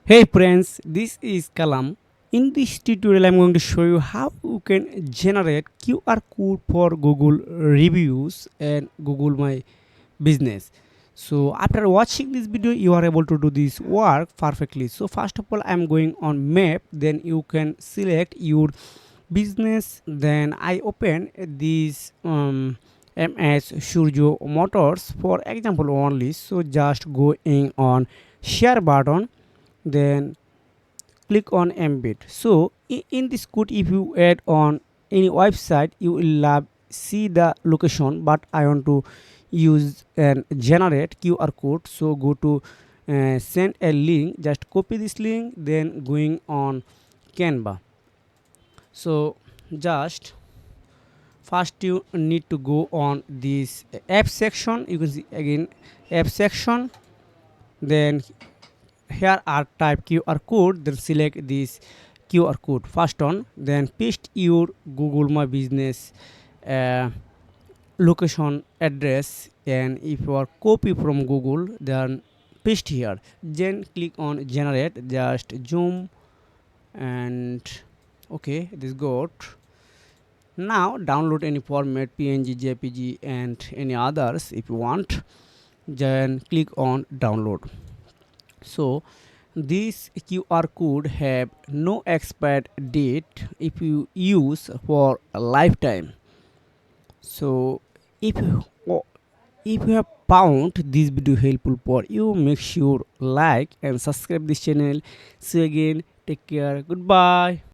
Hey friends, this is Kalam. In this tutorial, I'm going to show you how you can generate QR code for Google reviews and Google My Business. So after watching this video, you are able to do this work perfectly. So first of all, I'm going on map. Then you can select your business. Then I open this MS Surjo Motors for example only. So just going on share button, then click on embed. So in this code, if you add on any website, you will see the location, but I want to use and generate QR code. So go to send a link, just copy this link, then going on Canva. So just first you need to go on this app section. You can see again app section, then here are type QR code, then select this QR code first on, then paste your Google My Business uh, location address, and if you are copy from Google, then paste here, then click on generate, just zoom, and okay, this got. Now download any format, PNG, JPG and any others if you want, then click on download. So this QR code have no expired date if you use for a lifetime. So if you if you have found this video helpful for you, make sure like and subscribe this channel. See you again, take care, goodbye.